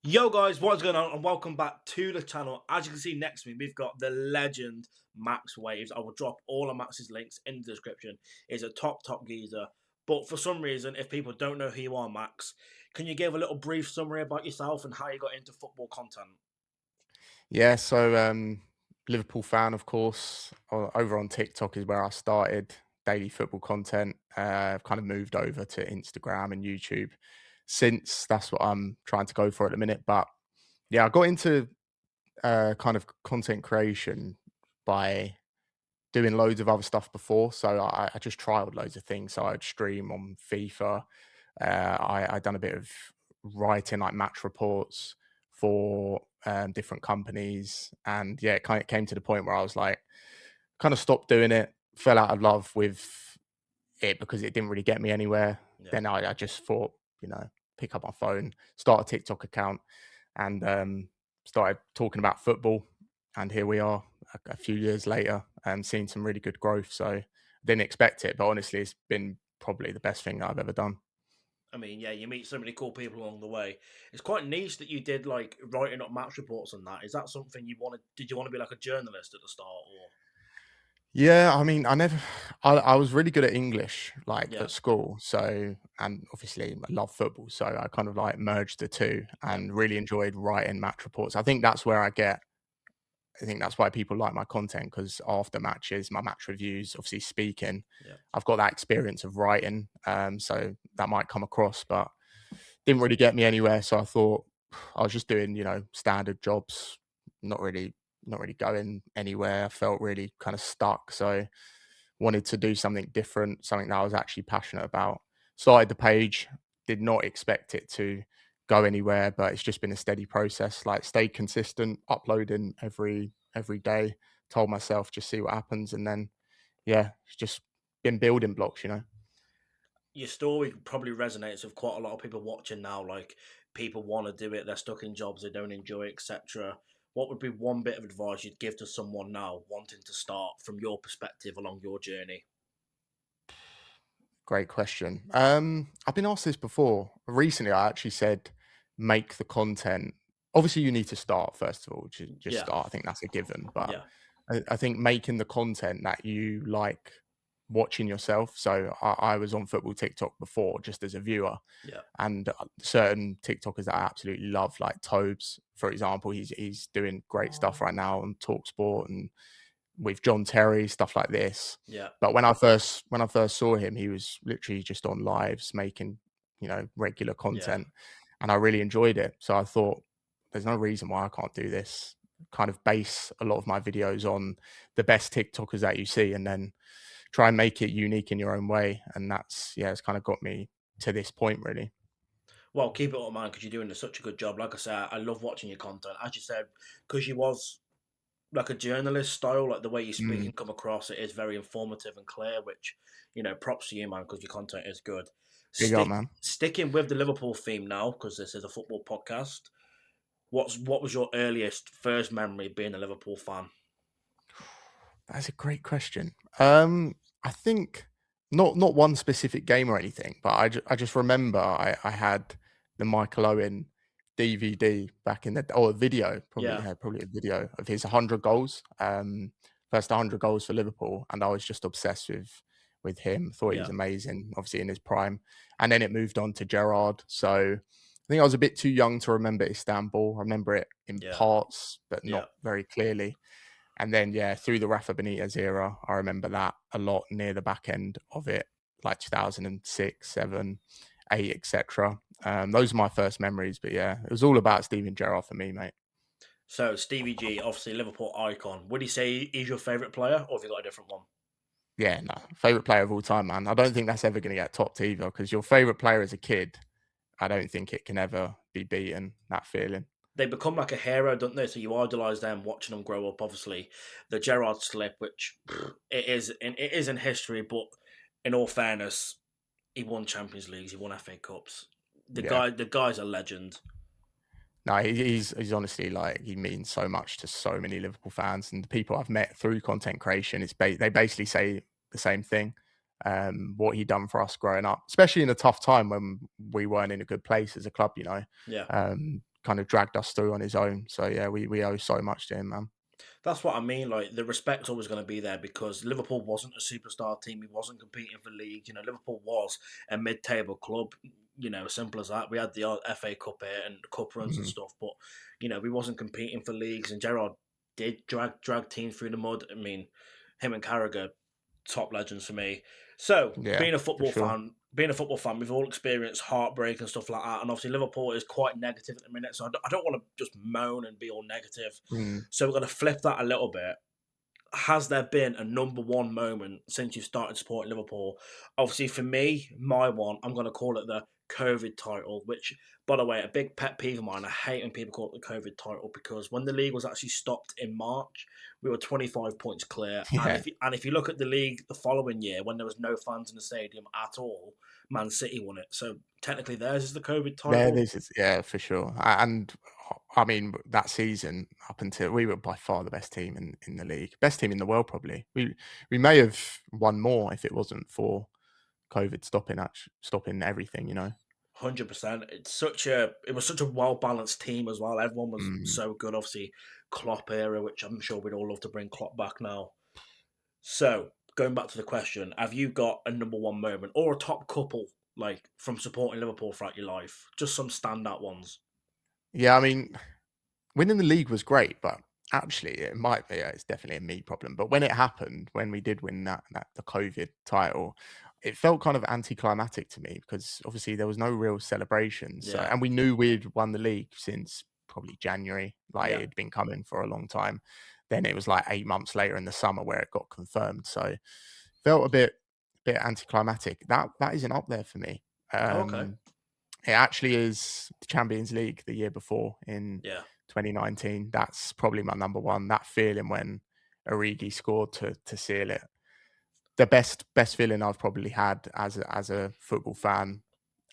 Yo guys, what's going on? And welcome back to the channel. As you can see next to me, we've got the legend Max Waves. I will drop all of Max's links in the description. He's a top geezer. But for some reason, if people don't know who you are, Max, can you give a little brief summary about yourself and how you got into football content? Yeah, Liverpool fan, of course. Over on TikTok is where I started daily football content. I've kind of moved over to Instagram and YouTube since. That's what I'm trying to go for at the minute. But yeah, I got into kind of content creation by doing loads of other stuff before. So I just trialed loads of things. So I'd stream on FIFA. I done a bit of writing, like match reports for different companies, and yeah, it kind of came to the point where I was like, kind of stopped doing it, fell out of love with it because it didn't really get me anywhere. Yeah. Then I just thought, pick up my phone, start a TikTok account, and started talking about football. And here we are, a few years later, and seeing some really good growth. So I didn't expect it, but honestly, it's been probably the best thing that I've ever done. I mean, yeah, you meet so many cool people along the way. It's quite niche that you did like writing up match reports and that. Is that something you wanted? Did you want to be like a journalist at the start, or Yeah, I mean, I was really good at English, like yeah, at school. So, and obviously I love football. So I kind of like merged the two yeah, and really enjoyed writing match reports. I think that's why people like my content because after matches, my match reviews, obviously speaking, yeah? I've got that experience of writing. So that might come across, but didn't really get me anywhere. So I thought I was just doing, standard jobs, not really, not really going anywhere. I felt really kind of stuck. So wanted to do something different, something that I was actually passionate about. Started the page, did not expect it to go anywhere, but it's just been a steady process. Like stayed consistent, uploading every day. Told myself just see what happens, and then yeah, it's just been building blocks. Your story probably resonates with quite a lot of people watching now. Like, people want to do it, they're stuck in jobs they don't enjoy, etc. What would be one bit of advice you'd give to someone now wanting to start from your perspective along your journey? Great question. I've been asked this before. Recently, I actually said make the content. Obviously, you need to start first of all. Just Yeah, start. I think that's a given. But yeah, I think making the content that you like watching yourself. So I was on football TikTok before, just as a viewer, yeah, and certain TikTokers that I absolutely love, like Tobes, for example. He's doing great stuff right now on Talksport and with John Terry, stuff like this. yeah, But when I first saw him, he was literally just on lives making, regular yeah. content, and I really enjoyed it. So I thought, there's no reason why I can't do this. Kind of base a lot of my videos on the best TikTokers that you see, and then try and make it unique in your own way. And that's yeah, it's kind of got me to this point, really. Well, keep it up, man, because you're doing such a good job. Like I said, I love watching your content. As you said, because you was like a journalist style, like the way you speak Mm, and come across, it is very informative and clear. Which, props to you, man, because your content is good. big up, man. Sticking with the Liverpool theme now, because this is a football podcast. What was your earliest first memory being a Liverpool fan? That's a great question. I think not one specific game or anything, but I just remember I had the Michael Owen DVD back in the or a video, probably Yeah, yeah, probably a video of his 100 goals, first 100 goals for Liverpool, and I was just obsessed with him. Thought he was yeah, amazing, obviously in his prime, and then it moved on to Gerrard. So I think I was a bit too young to remember Istanbul. I remember it in yeah, parts, but yeah. not very clearly. And then, yeah, through the Rafa Benitez era, I remember that a lot near the back end of it, like 2006, 7, 8, etc. Those are my first memories. But yeah, it was all about Steven Gerrard for me, mate. So Stevie G, obviously Liverpool icon. Would you say he's your favourite player, or have you got a different one? Yeah, no, favorite player of all time, man. I don't think that's ever going to get topped either because your favorite player as a kid, I don't think it can ever be beaten. That feeling. They become like a hero, don't they? So you idolise them, watching them grow up. Obviously, the Gerrard slip, which it is in history, but in all fairness, he won Champions Leagues, he won FA Cups. Yeah. The guy's a legend. No, he's honestly like he means so much to so many Liverpool fans and the people I've met through content creation. They basically say the same thing. What he done for us growing up, especially in a tough time when we weren't in a good place as a club. Yeah, kind of dragged us through on his own. So yeah, we owe so much to him, man. That's what I mean. Like the respect's always going to be there because Liverpool wasn't a superstar team. He wasn't competing for league. Liverpool was a mid-table club. Simple as that. We had the odd FA Cup here and cup runs and Mhm. stuff, but we wasn't competing for leagues. And Gerrard did drag teams through the mud. I mean, him and Carragher, top legends for me. So Yeah, for sure. being a football fan, we've all experienced heartbreak and stuff like that. And obviously, Liverpool is quite negative at the minute, so I don't want to just moan and be all negative. Mm. So we're going to flip that a little bit. Has there been a number one moment since you started supporting Liverpool? Obviously, for me, my one, I'm going to call it the COVID title, which, by the way, a big pet peeve of mine. I hate when people call it the COVID title because when the league was actually stopped in March, we were 25 points clear. And Yeah. if you look at the league the following year, when there was no fans in the stadium at all, Man City won it. So technically, theirs is the COVID There title. this is yeah, for sure. And I mean that season up until we were by far the best team in the league, best team in the world probably. We may have won more if it wasn't for COVID stopping everything. 100%. It was such a well balanced team as well. Everyone was Mm. so good. Obviously, Klopp era, which I'm sure we'd all love to bring Klopp back now. So going back to the question, have you got a number one moment or a top couple like from supporting Liverpool throughout your life? Just some standout ones. Yeah, I mean, winning the league was great, but actually it might be it's definitely a me problem. But when it happened, when we did win that the COVID title, it felt kind of anticlimactic to me because obviously there was no real celebration. So Yeah, and we knew we'd won the league since probably January, like it yeah. had been coming for a long time. Then it was like 8 months later in the summer where it got confirmed. So felt a bit anticlimactic. That isn't up there for me. Oh, okay. It actually is the Champions League the year before in Yeah. 2019. That's probably my number one. That feeling when Origi scored to seal it. The best feeling I've probably had as a football fan.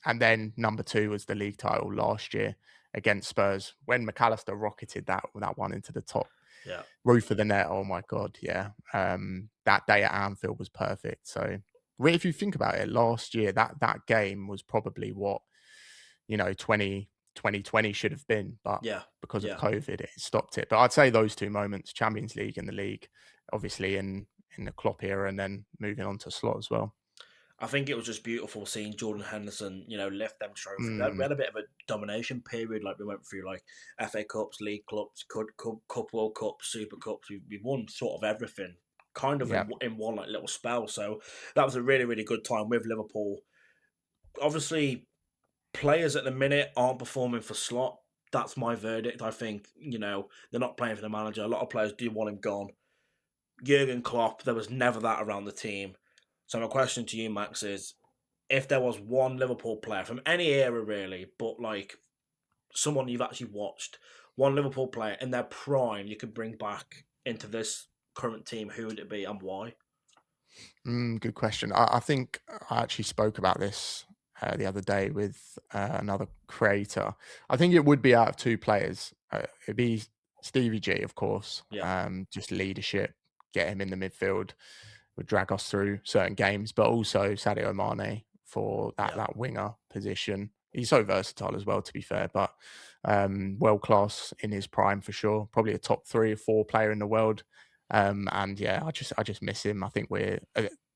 And then number two was the league title last year against Spurs when McAllister rocketed that one into the top Yeah. roof of the net. Oh my god, yeah. That day at Anfield was perfect. So if you think about it, last year that game was probably what 2020 should have been, but Yeah. because of Yeah. COVID, it stopped it. But I'd say those two moments, Champions League and the league, obviously in the Klopp era, and then moving on to Slot as well. I think it was just beautiful seeing Jordan Henderson, lift them trophies. We Mm, had a bit of a domination period, like we went through like FA Cups, League Cups, Cup World Cups, Super Cups. We won sort of everything, kind of yeah. in one like little spell. So that was a really really good time with Liverpool. Obviously, players at the minute aren't performing for Slot. That's my verdict. I think they're not playing for the manager. A lot of players do want him gone. Jurgen Klopp, there was never that around the team. So my question to you, Max, is if there was one Liverpool player from any era really, but like someone you've actually watched, one Liverpool player in their prime you could bring back into this current team, who would it be and why? Good question. I think I actually spoke about this the other day with another creator. I think it would be out of two players. It'd be Stevie G, of course. Yeah, Just leadership, get him in the midfield, would drag us through certain games, but also Sadio Mane for that yeah, that winger position. He's so versatile as well, to be fair, but world class in his prime for sure. Probably a top 3 or 4 player in the world. And yeah, I just miss him. I think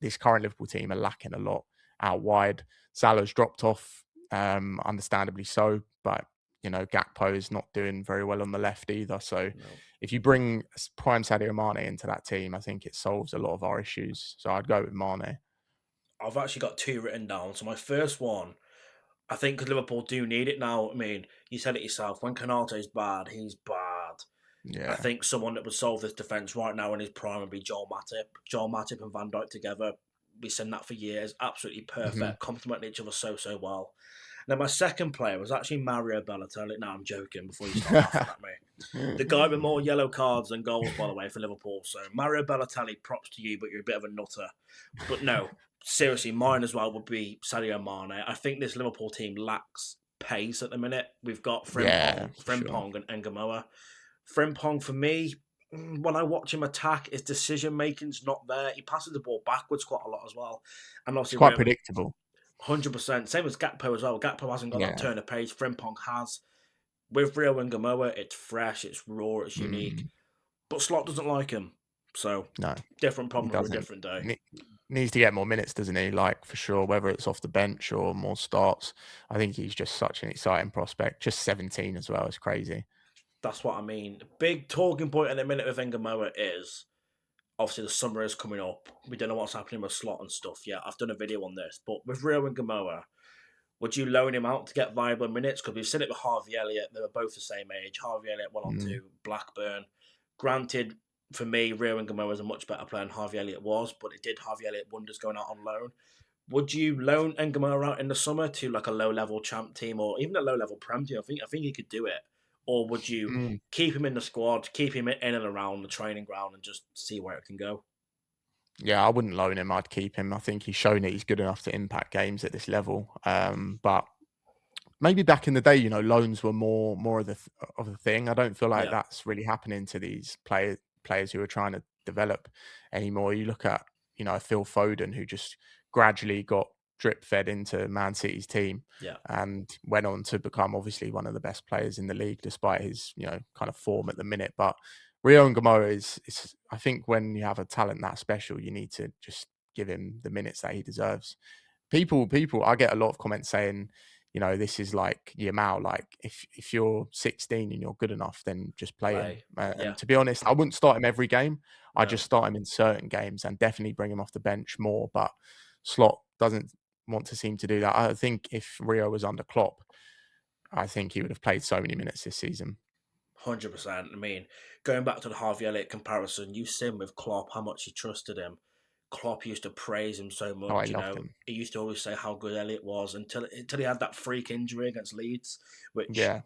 this current Liverpool team are lacking a lot out wide. Salah's dropped off, understandably so, but Gakpo is not doing very well on the left either. So no. if you bring prime Sadio Mane into that team, I think it solves a lot of our issues. So I'd go with Mane. I've actually got two written down. So my first one, I think because Liverpool do need it now. I mean, you said it yourself. When Canate's bad, he's bad. I Yeah. think someone that would solve this defence right now in his prime would be Joel Matip. Joel Matip and Van Dijk together. We've seen that for years. Absolutely Hmm. perfect. Complement each other so well. Now, my second player was actually Mario Balotelli. No, I'm joking before you start laughing at me. The guy with more yellow cards than goals, by the way, for Liverpool. So, Mario Balotelli, props to you, but you're a bit of a nutter. But no, seriously, mine as well would be Sadio Mane. I think this Liverpool team lacks pace at the minute. We've got Yeah, for sure. Frimpong and Gamoa. Frimpong, for me, when I watch him attack, his decision making's not there. He passes the ball backwards quite a lot as well. And It's obviously, quite we're predictable. 100%. Same as Gakpo as well. Gakpo hasn't got that Yeah. turn of pace. Frimpong has. With Rio and Gamoa, it's fresh, it's raw, it's unique. Mm, But Slot doesn't like him. So, no, different he problem for a doesn't. different day. Needs to get more minutes, doesn't he? Like, for sure, whether it's off the bench or more starts. I think he's just such an exciting prospect. Just 17 as well. It's crazy. That's what I mean. Big talking point in the minute with Ngamoa is obviously the summer is coming up. We don't know what's happening with Slot and stuff yet. I've done a video on this, but with Rio and Gamoa, would you loan him out to get viable minutes? Because we've seen it with Harvey Elliott. They were both the same age. Harvey Elliott went on Mm, to Blackburn. Granted, for me, Rio and Gamoa is a much better player than Harvey Elliott was, but it did Harvey Elliott wonders going out on loan. Would you loan Ngamoa out in the summer to like a low level champ team or even a low level prem team? I think he could do it. Or would you mm. keep him in the squad, keep him in and around the training ground, and just see where it can go? Yeah, I wouldn't loan him. I'd keep him. I think he's shown that he's good enough to impact games at this level. But maybe back in the day, loans were more of the thing. I don't feel like Yeah, that's really happening to these players who are trying to develop anymore. You look at Phil Foden, who just gradually got drip fed into Man City's team yeah, and went on to become obviously one of the best players in the league, despite his kind of form at the minute. But Rio Ngamo is I think when you have a talent that special, you need to just give him the minutes that he deserves. People, I get a lot of comments saying, this is like Yamal. Like, if you're 16 and you're good enough, then just play him. play. Yeah, And to be honest, I wouldn't start him every game. I no, just start him in certain games and definitely bring him off the bench more. But Slot doesn't want to seem to do that. I think if Rio was under Klopp, I think he would have played so many minutes this season. 100%. I mean, going back to the Harvey Elliott comparison, you've seen with Klopp how much he trusted him. Klopp used to praise him so Oh, I much. loved him. He used to always say how good Elliott was until he had that freak injury against Leeds, which Yeah,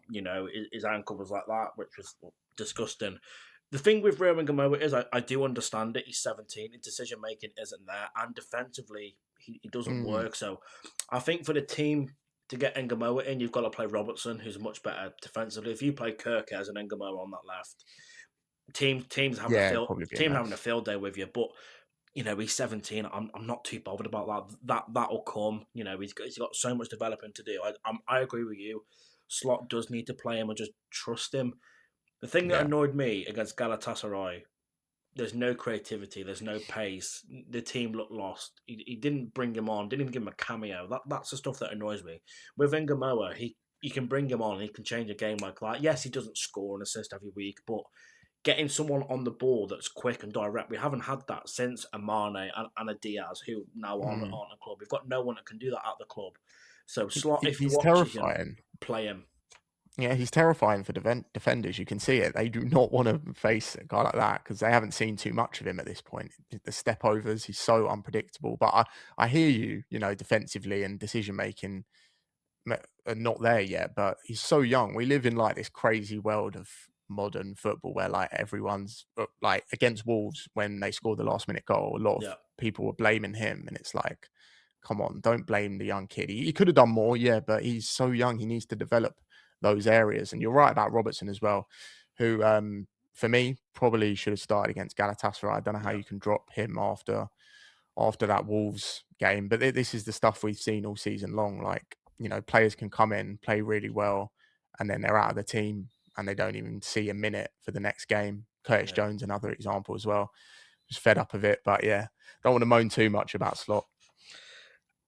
his ankle was like that, which was disgusting. The thing with Roman Gamoa is I do understand it. He's 17. His decision making isn't there, and defensively he doesn't mm, work. So I think for the team to get Ngamoa in, you've got to play Robertson, who's much better defensively. If you play Kirkes and Ngamoa on that left, teams having a yeah, it'd field probably be a team having a mess. field day with you. But he's 17. I'm not too bothered about that. That'll come. He's got so much developing to do. I agree with you. Slot does need to play him and just trust him. The thing that Yeah, annoyed me against Galatasaray, there's no creativity, there's no pace. The team looked lost. He didn't bring him on, didn't even give him a cameo. That's the stuff that annoys me. With Ngamoa, he you can bring him on, he can change a game like that. Yes, he doesn't score and assist every week, but getting someone on the ball that's quick and direct, we haven't had that since Amane and a Diaz, who now mm. on the club. We've got no one that can do that at the club. So Slot, if you He's watch, you can terrifying. play him. Yeah, he's terrifying for defenders. You can see it. They do not want to face a guy like that because they haven't seen too much of him at this point. The step overs, he's so unpredictable. But I hear you, defensively and decision making are not there yet. But he's so young. We live in like this crazy world of modern football where like everyone's like against Wolves when they scored the last minute goal. A lot Yeah, of people were blaming him, and it's like, come on, don't blame the young kid. He could have done more, yeah, but he's so young. He needs to develop those areas. And you're right about Robertson as well, who, for me, probably should have started against Galatasaray. I don't know how yeah, you can drop him after that Wolves game, but this is the stuff we've seen all season long. Like, players can come in, play really well, and then they're out of the team and they don't even see a minute for the next game. Curtis yeah. Jones, another example as well. Just fed up of it, but yeah, don't want to moan too much about Slot.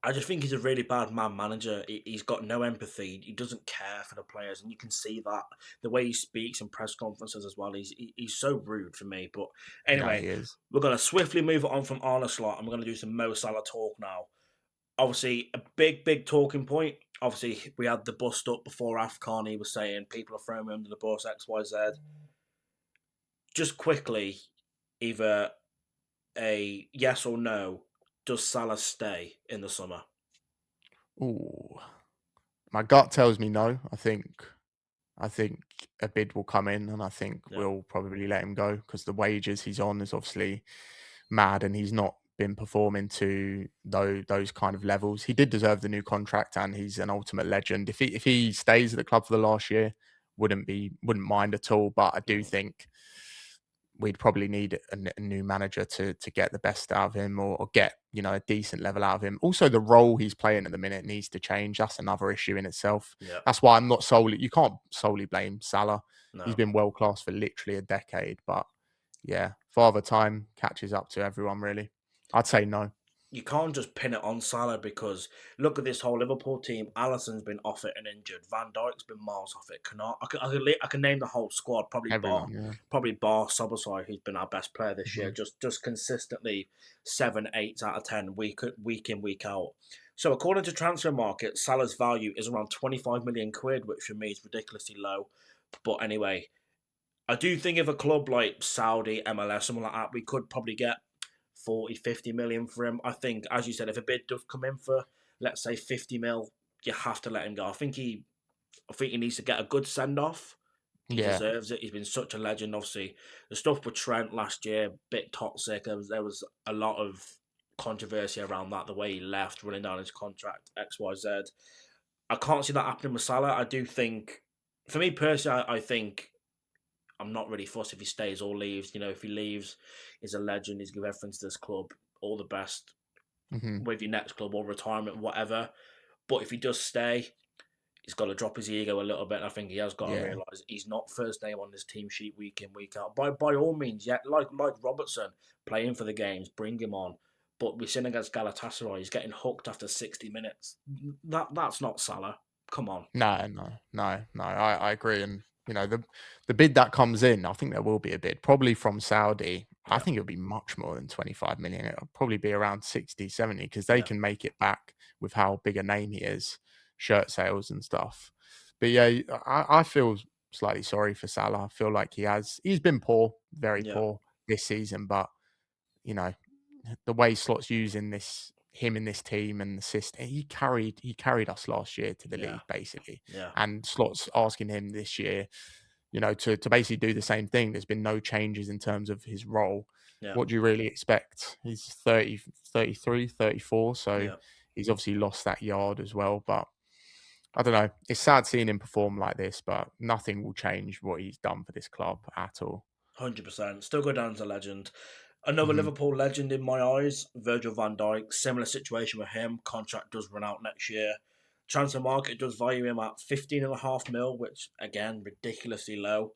I just think he's a really bad man manager. He's got no empathy. He doesn't care for the players, and you can see that the way he speaks in press conferences as well. He's so rude for me. But No, anyway, he is. we're gonna swiftly move on from Arne Slot, and we're gonna do some Mo Salah talk now. Obviously, a big talking point. Obviously, we had the bust up before Afcon. He was saying people are throwing me under the bus X Y Z. Just quickly, either a yes or no. Does Salah stay in the summer? Ooh, my gut tells me no. I think a bid will come in, and I think Yeah, we'll probably let him go because the wages he's on is obviously mad, and he's not been performing to those kind of levels. He did deserve the new contract, and he's an ultimate legend. If he stays at the club for the last year, wouldn't mind at all. But I do mm, think we'd probably need a new manager to get the best out of him, or get, a decent level out of him. Also, the role he's playing at the minute needs to change. That's another issue in itself. Yeah. That's why I'm not solely. You can't solely blame Salah. He's No. been world class for literally a decade, but yeah, Father Time catches up to everyone. Really, I'd say no. You can't just pin it on Salah because look at this whole Liverpool team. Alisson's been off it and injured. Van Dijk's been miles off it. I can name the whole squad. Everyone, yeah. Probably bar Szoboszlai, who's been our best player this year. Mhm. Just consistently 7, 8 out of 10 week in, week out. So according to Transfer Market, Salah's value is around 25 million quid, which for me is ridiculously low. But anyway, I do think if a club like Saudi, MLS, something like that, we could probably get 40, 50 million for him. I think, as you said, if a bid does come in for, let's say, 50 mil, you have to let him go. I think he needs to get a good send off. He Yeah, deserves it. He's been such a legend. Obviously, the stuff with Trent last year, bit toxic. There was a lot of controversy around that. The way he left, running down his contract, X, Y, Z. I can't see that happening with Salah. I do think, for me personally, I think I'm not really fussed if he stays or leaves. If he leaves, he's a legend. He's given everything to this club. All the best hmm with your next club or retirement, whatever. But if he does stay, he's got to drop his ego a little bit. I think he has got to yeah, realise he's not first name on this team sheet week in, week out. By all means, yeah, like Robertson, playing for the games, bring him on. But we're seeing against Galatasaray, he's getting hooked after 60 minutes. That's not Salah. Come on. no. I agree, and the bid that comes in, I think there will be a bid, probably from Saudi. I Yeah, think it'll be much more than 25 million. It'll probably be around 60, 70, because they yeah, can make it back with how big a name he is, shirt sales and stuff. But yeah, I feel slightly sorry for Salah. I feel like he's been poor, very yeah, poor this season, but you know, the way Slot's using him in this team and the system, he carried us last year to the yeah, league basically, yeah, and Slot's asking him this year, to basically do the same thing. There's been no changes in terms of his role. yeah, What do you really expect? He's 30, 33, 34, so yeah. he's obviously lost that yard as well. But I don't know. It's sad seeing him perform like this, but nothing will change what he's done for this club at all. 100%. Still go down as a legend. Another hmm Liverpool legend in my eyes, Virgil van Dijk. Similar situation with him. Contract does run out next year. Transfer market does value him at 15.5 mil, which again ridiculously low.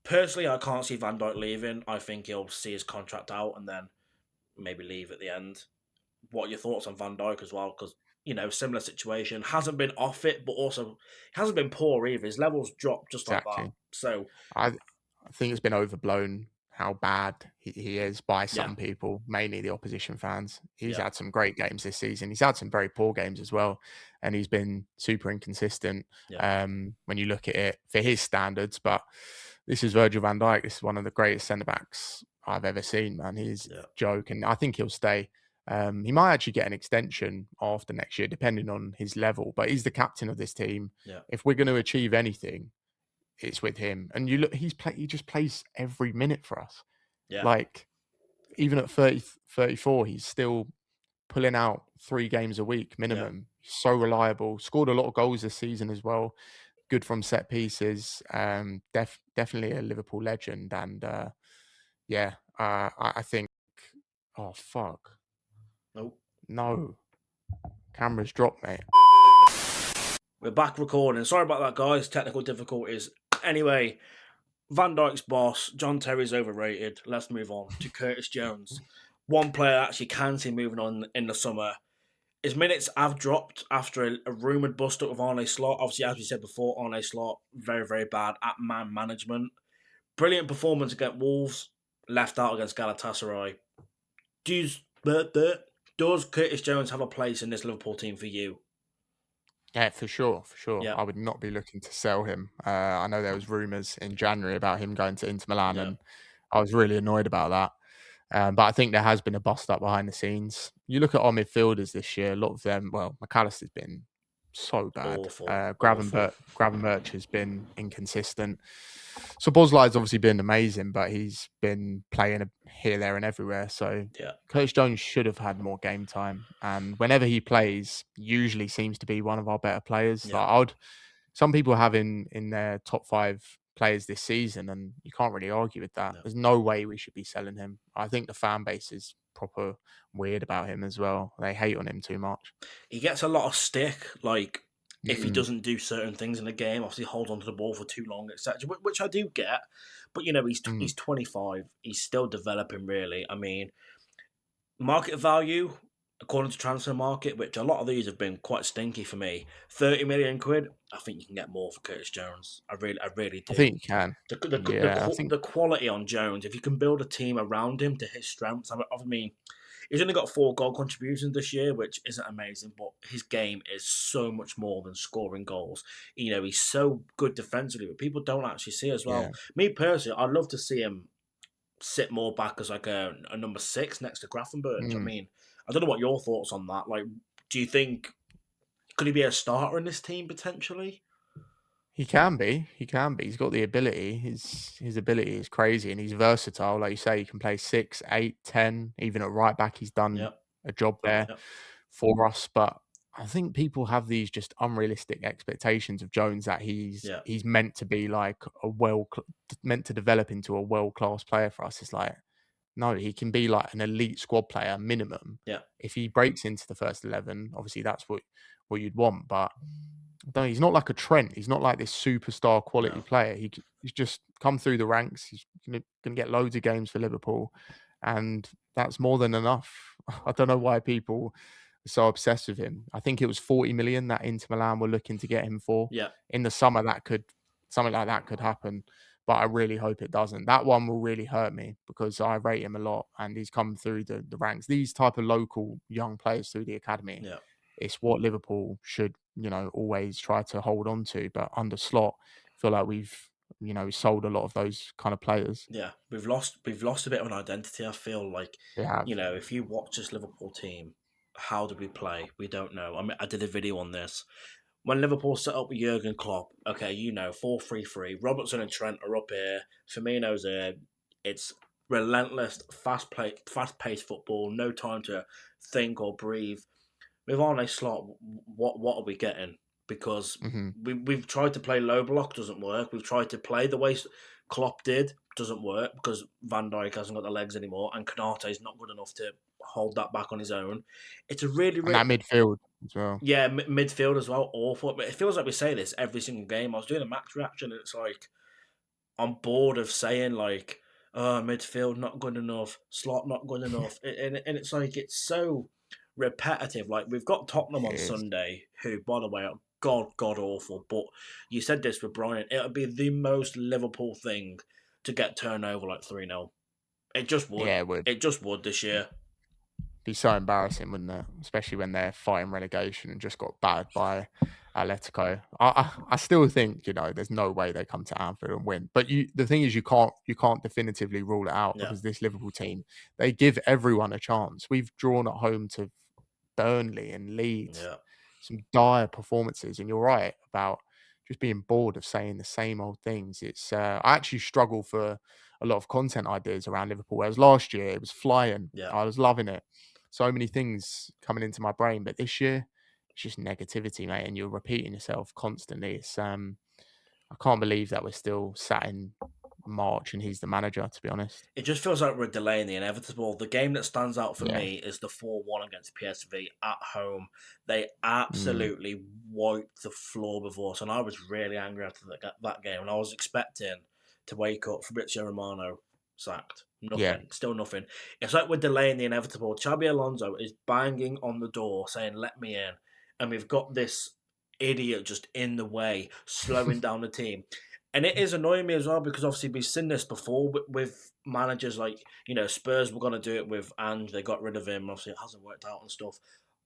Personally, I can't see Van Dijk leaving. I think he'll see his contract out and then maybe leave at the end. What are your thoughts on Van Dijk as well? Because similar situation. Hasn't been off it, but also hasn't been poor either. His levels dropped just like that. Exactly. So I I think it's been overblown how bad he is by yeah, some people, mainly the opposition fans. He's yeah, had some great games this season. He's had some very poor games as well, and he's been super inconsistent yeah, when you look at it for his standards. But this is Virgil van Dijk. This is one of the greatest centre backs I've ever seen, man. He's a yeah, joke, and I think he'll stay. He might actually get an extension after next year, depending on his level. But he's the captain of this team. yeah, If we're going to achieve anything, it's with him. And you look, he just plays every minute for us. yeah. Like, even at 30, 34, he's still pulling out 3 games a week Yeah. minimum. He's so reliable. Scored a lot of goals this season as well. Good from set pieces. Definitely a Liverpool legend. And yeah, I think. Oh fuck! Nope. No, cameras dropped, mate. We're back recording. Sorry about that, guys. Technical difficulties. Anyway, Van Dijk's boss, John Terry's overrated. Let's move on to Curtis Jones. One player I actually can see moving on in the summer. His minutes have dropped after a rumoured bust up of Arne Slot. Obviously, as we said before, Arne Slot, very, very bad at man management. Brilliant performance against Wolves, left out against Galatasaray. Does Curtis Jones have a place in this Liverpool team for you? Yeah, for sure, for sure. Yeah, I would not be looking to sell him. I know there was rumours in January about him going to Inter Milan, yeah, and I was really annoyed about that. But I think there has been a bust up behind the scenes. You look at our midfielders this year; a lot of them. Well, McAllister's been so bad. awful, awful. Gravenberch has been inconsistent. So Boslai's obviously been amazing, but he's been playing here, there, and everywhere. So Yeah, Coach Jones should have had more game time, and whenever he plays, usually seems to be one of our better players. yeah, Some people have him in their top 5 players this season, and you can't really argue with that. No. There's no way we should be selling him. I think the fan base is proper weird about him as well. They hate on him too much. He gets a lot of stick, like if he Mm, doesn't do certain things in the game, obviously holds onto the ball for too long, etc. Which I do get, but mm, he's 25. He's still developing, really. I mean, market value, according to Transfer Market, which a lot of these have been quite stinky for me. 30 million quid. I think you can get more for Curtis Jones. I really I do. think you can. The Yeah, I think. the quality on Jones, if you can build a team around him to his strengths. I mean, he's only got 4 goal contributions this year, which isn't amazing, but his game is so much more than scoring goals. He's so good defensively, but people don't actually see as Yeah. well. Me personally, I'd love to see him sit more back as like a number 6 next to Grafenberg. I Mm. mean, I don't know what your thoughts on that. Like, do you think could he be a starter in this team potentially? He can be. He can be. He's got the ability. His ability is crazy, and he's versatile. Like you say, he can play 6, 8, 10. Even at right back, he's done Yeah, a job there yeah, for us. But I think people have these just unrealistic expectations of Jones that yeah, he's meant to be like meant to develop into a world class player for us. It's like no, he can be like an elite squad player minimum. yeah. If he breaks into the first 11, obviously that's what you'd want. But no, he's not like a Trent. He's not like this superstar quality No. player. He's just come through the ranks. He's gonna get loads of games for Liverpool, and that's more than enough. I don't know why people are so obsessed with him. I think it was 40 million that Inter Milan were looking to get him for. Yeah, In the summer, that could something like that could happen, but I really hope it doesn't. That one will really hurt me because I rate him a lot, and he's come through the ranks. These type of local young players through the academy, yeah. it's what Liverpool should, always try to hold on to. But under Slot, I feel like we've, sold a lot of those kind of players. Yeah, we've lost a bit of an identity. I feel like, We have. if you watch this Liverpool team, how did we play? We don't know. I mean, I did a video on this when Liverpool set up with Jurgen Klopp. Okay, 4-3-3. Robertson and Trent are up here. Firmino's here. It's relentless, fast-paced football. No time to think or breathe. With Arne Slot, what are we getting? Because Hmm. we've tried to play low block, doesn't work. We've tried to play the way Klopp did, doesn't work because Van Dijk hasn't got the legs anymore, and Kanate is not good enough to hold that back on his own. It's a really, And really that midfield as well. yeah, midfield as well, awful. But it feels like we say this every single game. I was doing a match reaction, and it's like I'm bored of saying like, "Oh, midfield not good enough, Slot not good enough," and it's like it's so repetitive. Like we've got Tottenham It on is. Sunday, who, by the way, are god awful. But you said this with Brian, it'll be the most Liverpool thing to get turned over like 3-0. It just would. Yeah, it would It just would this year. be so embarrassing, wouldn't it? Especially when they're fighting relegation and just got battered by Atletico. I still think there's no way they come to Anfield and win. But the thing is, you can't definitively rule it out Yeah, because this Liverpool team, they give everyone a chance. We've drawn at home to Burnley and Leeds, yeah, some dire performances. And you're right about just being bored of saying the same old things. It's I actually struggle for a lot of content ideas around Liverpool. Whereas last year it was flying. yeah. I was loving it. So many things coming into my brain, but this year it's just negativity, mate, and you're repeating yourself constantly. It's I can't believe that we're still sat in March and he's the manager. To be honest, It just feels like we're delaying the inevitable. The game that stands out for yeah, me is the 4-1 against PSV at home. They mm, absolutely wiped the floor before us, and I was really angry after that game. And I was expecting to wake up Fabrizio Romano sacked. yeah, Nothing. Still nothing. It's like we're delaying the inevitable. Xabi Alonso is banging on the door saying, "Let me in." And we've got this idiot just in the way, slowing down the team. And it is annoying me as well because obviously we've seen this before with managers like, Spurs were going to do it with Ange. They got rid of him. Obviously, it hasn't worked out and stuff.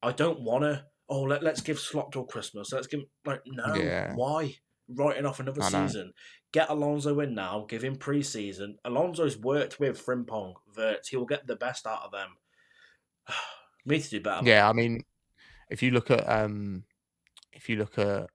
I don't want to, let's give Slot till Christmas. Let's give, like, no, yeah. why? Writing off another I know. season. Get Alonso in now. Give him pre-season. Alonso's worked with Frimpong, Verts. He will get the best out of them. We need to do better, man. Yeah, I mean, if you look at if you look at,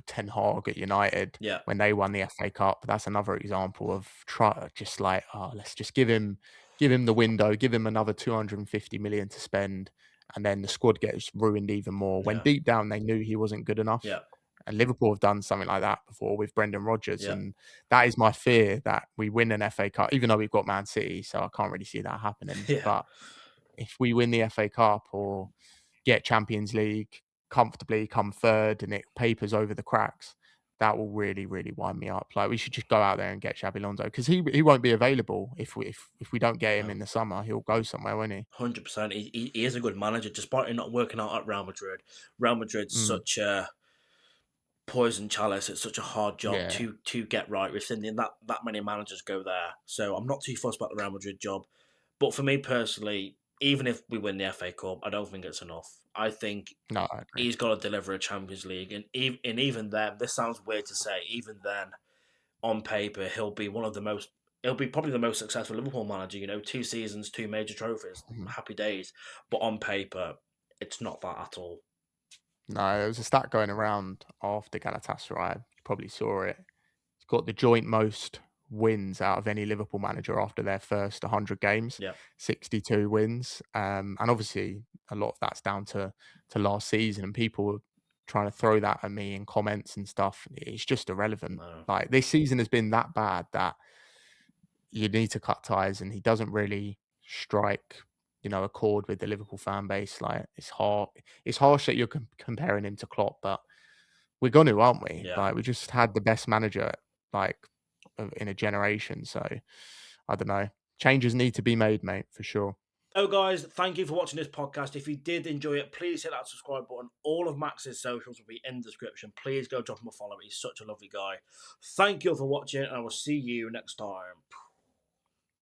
Ten Hag at United Yeah, when they won the FA Cup, that's another example of try just like, oh, let's just give him the window, give him another 250 million to spend, and then the squad gets ruined even more. When yeah, deep down they knew he wasn't good enough, yeah. And Liverpool have done something like that before with Brendan Rodgers, Yeah. and that is my fear that we win an FA Cup, even though we've got Man City, so I can't really see that happening. Yeah. But if we win the FA Cup or get Champions League comfortably, come third, and it papers over the cracks, that will really, really wind me up. Like we should just go out there and get Xabi Alonso because he won't be available if we don't get him No. in the summer. He'll go somewhere, won't he? 100%. He is a good manager, despite him not working out at Real Madrid. Real Madrid's Mm, such a poison chalice. It's such a hard job yeah, to get right. We've seen that many managers go there, so I'm not too fussed about the Real Madrid job. But for me personally, even if we win the FA Cup, I don't think it's enough. I think no, I agree. he's got to deliver a Champions League, and even then, this sounds weird to say, even then, on paper, he'll be one of the most. He'll be probably the most successful Liverpool manager. 2 seasons, 2 major trophies, Mhm. happy days. But on paper, it's not that at all. No, there was a stat going around after Galatasaray. You probably saw it. He's got the joint most wins out of any Liverpool manager after their first 100 games, Yeah, 62 wins. And obviously, a lot of that's down to last season, and people were trying to throw that at me in comments and stuff. It's just irrelevant. no. Like this season has been that bad that you need to cut ties, and he doesn't really strike, a chord with the Liverpool fan base. Like it's hard. It's harsh that you're comparing him to Klopp, but we're going to, aren't we? Yeah. Like we just had the best manager like in a generation. So I don't know. Changes need to be made, mate, for sure. Oh, guys, thank you for watching this podcast. If you did enjoy it, please hit that subscribe button. All of Max's socials will be in the description. Please go drop him a follow. He's such a lovely guy. Thank you for watching, and I will see you next time.